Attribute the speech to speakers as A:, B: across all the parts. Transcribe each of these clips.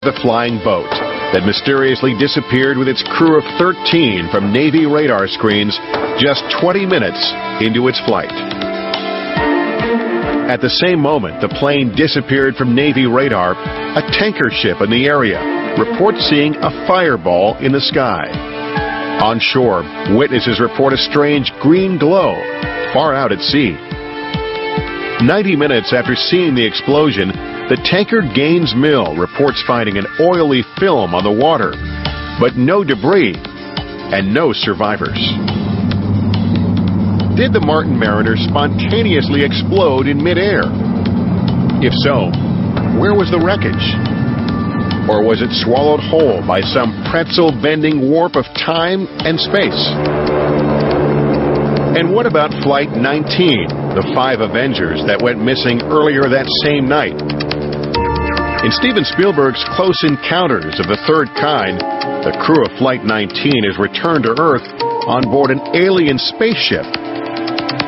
A: The flying boat that mysteriously disappeared with its crew of 13 from Navy radar screens just 20 minutes into its flight. At the same moment the plane disappeared from Navy radar, a tanker ship in the area reports seeing a fireball in the sky. On shore, witnesses report a strange green glow far out at sea. 90 minutes after seeing the explosion, the tanker Gaines Mill reports finding an oily film on the water, but no debris and no survivors. Did the Martin Mariner spontaneously explode in midair? If so, where was the wreckage? Or was it swallowed whole by some pretzel-bending warp of time and space? And what about Flight 19, the 5 Avengers that went missing earlier that same night? In Steven Spielberg's Close Encounters of the Third Kind, the crew of Flight 19 is returned to Earth on board an alien spaceship.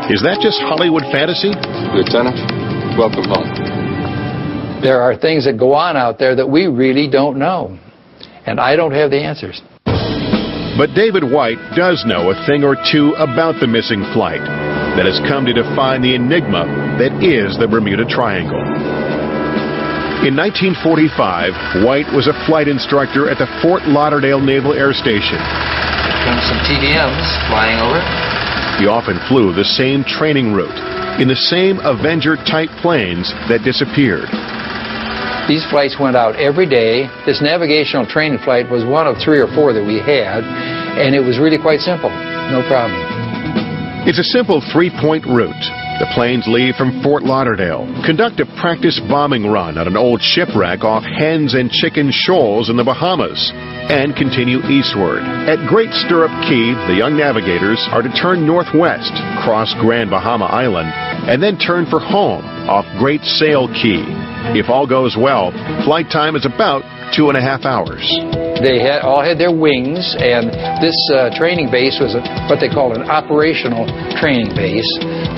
A: Is that just Hollywood fantasy?
B: Lieutenant, welcome home.
C: There are things that go on out there that we really don't know, and I don't have the answers.
A: But David White does know a thing or two about the missing flight that has come to define the enigma that is the Bermuda Triangle. In 1945, White was a flight instructor at the Fort Lauderdale Naval Air Station.
C: Some TVMs flying over.
A: He often flew the same training route in the same Avenger-type planes that disappeared.
C: These flights went out every day. This navigational training flight was one of 3 or 4 that we had, and it was really quite simple. No problem.
A: It's a simple 3-point route. The planes leave from Fort Lauderdale, conduct a practice bombing run on an old shipwreck off Hens and Chicken Shoals in the Bahamas, and continue eastward. At Great Stirrup Key, the young navigators are to turn northwest, cross Grand Bahama Island, and then turn for home off Great Sail Key. If all goes well, flight time is about 2.5 hours.
C: They all had their wings, and this training base was what they called an operational training base,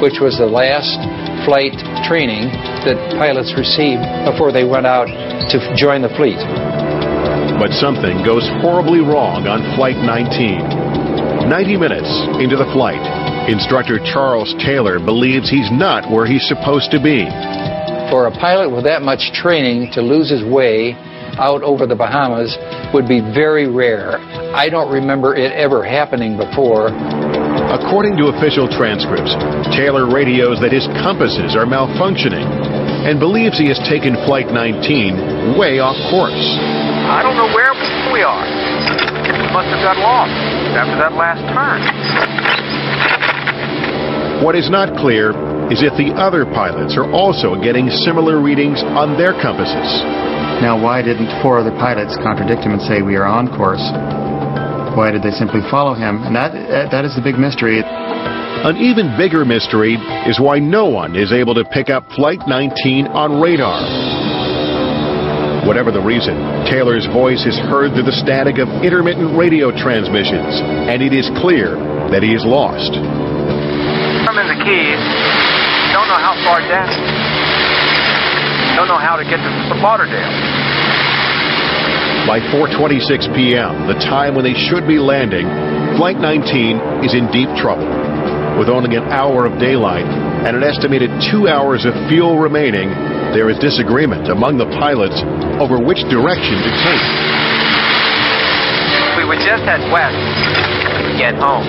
C: which was the last flight training that pilots received before they went out to join the fleet.
A: But something goes horribly wrong on Flight 19. 90 minutes into the flight, instructor Charles Taylor believes he's not where he's supposed to be.
C: For a pilot with that much training to lose his way out over the Bahamas would be very rare. I don't remember it ever happening before.
A: According to official transcripts, Taylor radios that his compasses are malfunctioning and believes he has taken Flight 19 way off course.
D: I don't know where we are. We must have got lost after that last turn.
A: What is not clear is if the other pilots are also getting similar readings on their compasses.
E: Now, why didn't 4 other pilots contradict him and say we are on course? Why did they simply follow him? And that is the big mystery.
A: An even bigger mystery is why no one is able to pick up Flight 19 on radar. Whatever the reason, Taylor's voice is heard through the static of intermittent radio transmissions, and it is clear that he is lost.
D: I'm in the Keys. Don't know how far down. Don't know how to get to Fort Lauderdale.
A: By 4:26 p.m., the time when they should be landing, Flight 19 is in deep trouble. With only an hour of daylight and an estimated 2 hours of fuel remaining, there is disagreement among the pilots over which direction to take.
D: We would just head west to get home.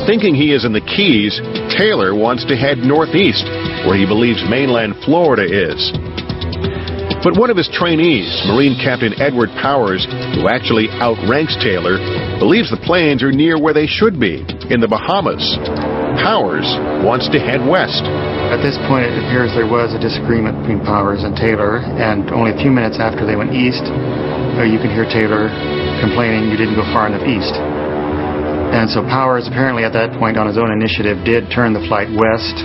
A: Thinking he is in the Keys, Taylor wants to head northeast, where he believes mainland Florida is. But one of his trainees, Marine Captain Edward Powers, who actually outranks Taylor, believes the planes are near where they should be, in the Bahamas. Powers wants to head west.
E: At this point, it appears there was a disagreement between Powers and Taylor, and only a few minutes after they went east, you could hear Taylor complaining you didn't go far enough east. And so Powers, apparently at that point on his own initiative, did turn the flight west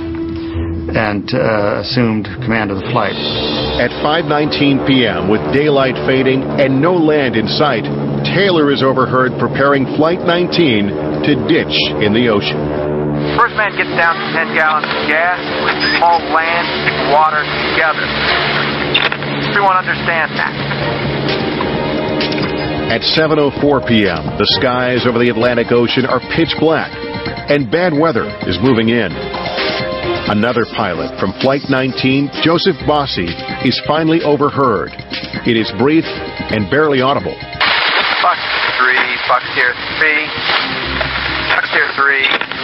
E: and assumed command of the flight.
A: At 5:19 p.m., with daylight fading and no land in sight, Taylor is overheard preparing Flight 19 to ditch in the ocean.
D: First man gets down to 10 gallons of gas, all land, water together. everyone understand that.
A: At 7:04 p.m., the skies over the Atlantic Ocean are pitch black, and bad weather is moving in. Another pilot from Flight 19, Joseph Bossi, is finally overheard. It is brief and barely audible.
D: Fox 3, Fox Tier 3, Fox Tier 3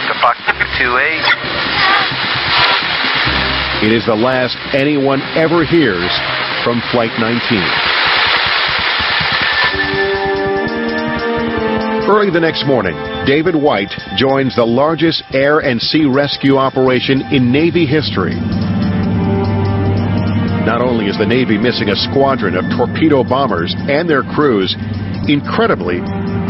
D: to Fox 28.
A: It is the last anyone ever hears from Flight 19. Early the next morning, David White joins the largest air and sea rescue operation in Navy history. Not only is the Navy missing a squadron of torpedo bombers and their crews, incredibly,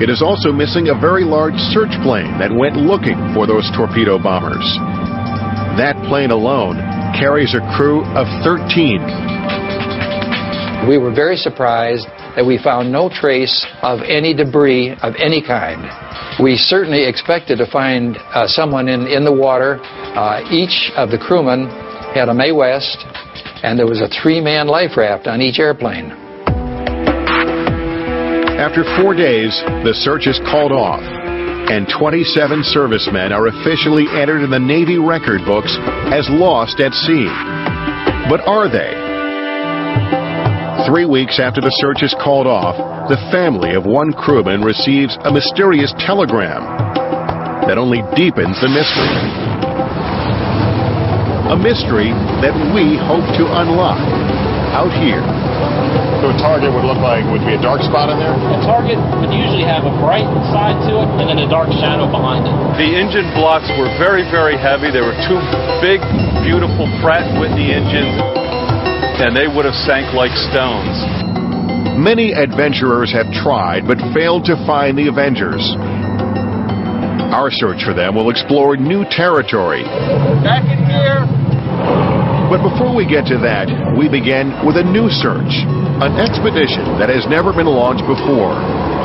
A: it is also missing a very large search plane that went looking for those torpedo bombers. That plane alone carries a crew of 13.
C: We were very surprised that we found no trace of any debris of any kind. We certainly expected to find someone in the water. Each of the crewmen had a Mae West, and there was a 3-man life raft on each airplane.
A: After 4 days, the search is called off, and 27 servicemen are officially entered in the Navy record books as lost at sea. But are they? 3 weeks after the search is called off, the family of one crewman receives a mysterious telegram that only deepens the mystery. A mystery that we hope to unlock out here. So a target would be a dark spot in there?
F: A target would usually have a bright side to it and then a dark shadow behind it. The engine blocks were very, very heavy. There were 2 big, beautiful Pratt & Whitney engines, and they would have sank like stones.
A: Many adventurers have tried but failed to find the Avengers. Our search for them will explore new territory.
F: Back in gear.
A: But before we get to that, we begin with a new search, an expedition that has never been launched before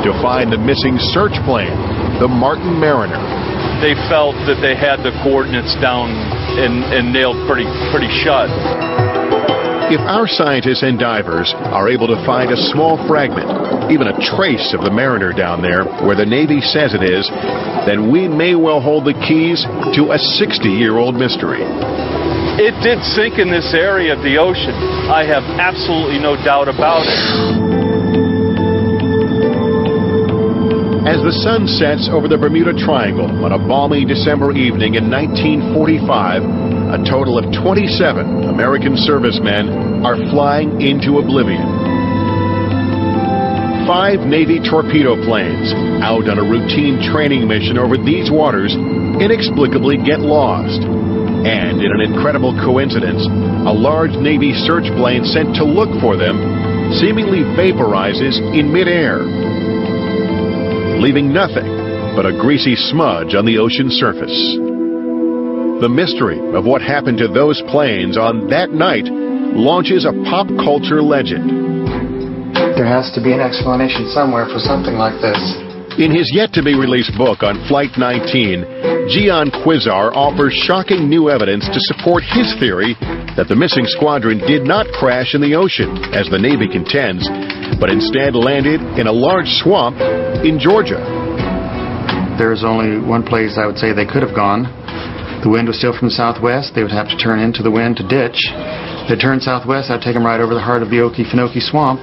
A: to find the missing search plane, the Martin Mariner.
F: They felt that they had the coordinates down and nailed pretty shut.
A: If our scientists and divers are able to find a small fragment, even a trace of the Mariner down there where the Navy says it is, then we may well hold the keys to a 60-year-old mystery.
F: It did sink in this area of the ocean. I have absolutely no doubt about it.
A: As the sun sets over the Bermuda Triangle on a balmy December evening in 1945, a total of 27 American servicemen are flying into oblivion. 5 Navy torpedo planes, out on a routine training mission over these waters, inexplicably get lost. And in an incredible coincidence, a large Navy search plane sent to look for them seemingly vaporizes in midair, leaving nothing but a greasy smudge on the ocean surface. The mystery of what happened to those planes on that night launches a pop culture legend.
E: There has to be an explanation somewhere for something like this.
A: In his yet-to-be-released book on Flight 19, Gian Quizar offers shocking new evidence to support his theory that the missing squadron did not crash in the ocean, as the Navy contends, but instead landed in a large swamp in Georgia.
E: There's only one place I would say they could have gone. The wind was still from the southwest. They would have to turn into the wind to ditch. If they turned southwest, I'd take them right over the heart of the Okefenokee Swamp.